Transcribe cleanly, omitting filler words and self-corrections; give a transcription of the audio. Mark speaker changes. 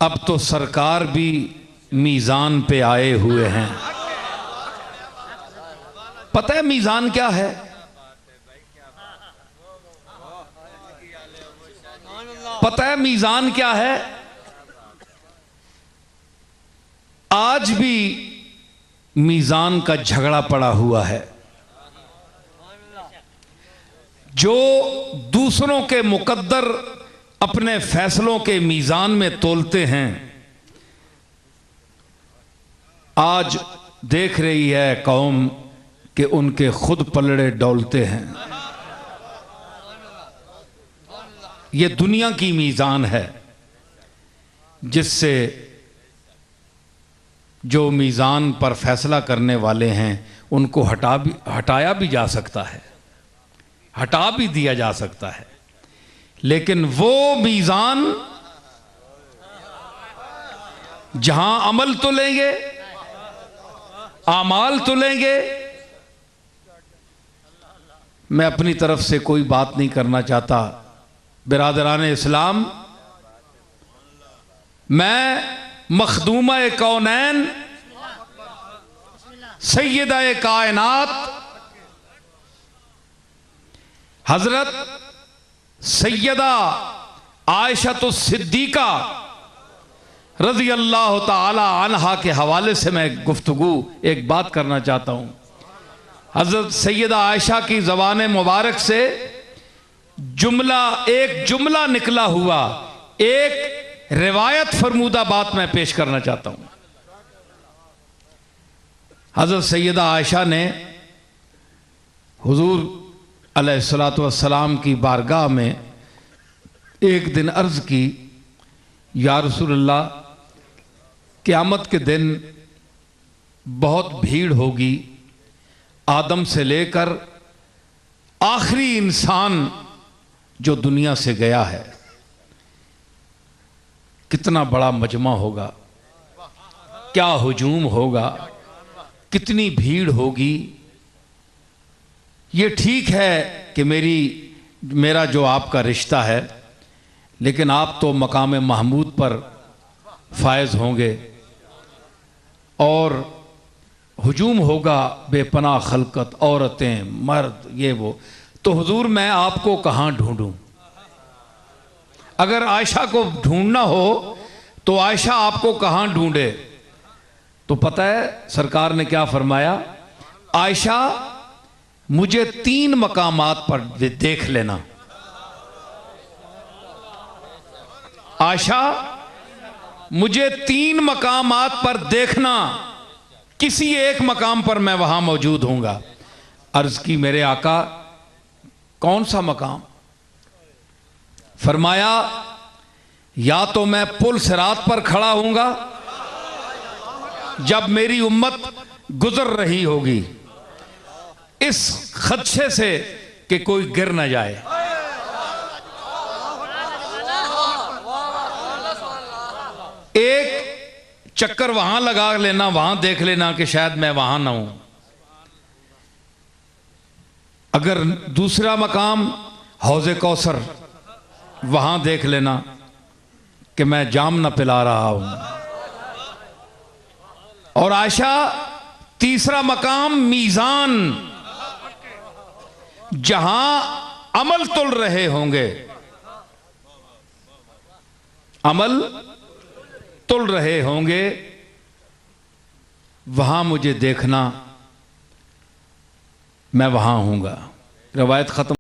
Speaker 1: अब तो सरकार भी मीज़ान पे आए हुए हैं। पता है मीज़ान क्या है? पता है मीज़ान क्या है? आज भी मीज़ान का झगड़ा पड़ा हुआ है। जो दूसरों के मुकद्दर अपने फैसलों के मीज़ान में तोलते हैं, आज देख रही है कौम कि उनके खुद पलड़े डोलते हैं। ये दुनिया की मीज़ान है जिससे जो मीज़ान पर फैसला करने वाले हैं उनको हटाया भी जा सकता है, हटा भी दिया जा सकता है, लेकिन वो मीज़ान जहां अमल तुलेंगे, आमाल तुलेंगे। मैं अपनी तरफ से कोई बात नहीं करना चाहता। बिरादरान इस्लाम, मैं मखदूमा कौनैन सैयदा कायनात हजरत सैयदा आयशा सिद्दीका रज़ी अल्लाह ताला अन्हा के हवाले से मैं गुफ्तगू एक बात करना चाहता हूँ। हजरत सैयदा आयशा की ज़बान मुबारक से एक जुमला निकला हुआ, एक रिवायत फरमूदा बात मैं पेश करना चाहता हूँ। हजरत सैयदा आयशा ने हुजूर अलैहिस्सलातु वस्सलाम की बारगाह में एक दिन अर्ज़ की, या रसूलल्लाह, क़यामत के दिन बहुत भीड़ होगी, आदम से लेकर आखिरी इंसान जो दुनिया से गया है, कितना बड़ा मजमा होगा, क्या हुजूम होगा, कितनी भीड़ होगी। ये ठीक है कि मेरा जो आपका रिश्ता है, लेकिन आप तो मकाम महमूद पर फायज होंगे और हुजूम होगा बेपनाह खलकत, औरतें, मर्द, ये वो। तो हुजूर मैं आपको कहाँ ढूंढूं? अगर आयशा को ढूंढना हो तो आयशा आपको कहाँ ढूंढे? तो पता है सरकार ने क्या फरमाया? आयशा मुझे 3 मकामात पर देख लेना। आयशा मुझे 3 मकामात पर देखना, किसी एक मकाम पर मैं वहां मौजूद होऊंगा। अर्ज की, मेरे आका कौन सा मकाम? फरमाया, या तो मैं पुल सिरात पर खड़ा होऊंगा जब मेरी उम्मत गुजर रही होगी, इस खदशे से कि कोई गिर न जाए। एक चक्कर वहां लगा लेना, वहां देख लेना कि शायद मैं वहां ना हूं। अगर दूसरा मकाम हौज़े कौसर, वहां देख लेना कि मैं जाम न पिला रहा हूं। और आयशा तीसरा मकाम मीज़ान, जहां अमल तुल रहे होंगे, अमल तुल रहे होंगे, वहां मुझे देखना, मैं वहां हूंगा। रवायत खत्म।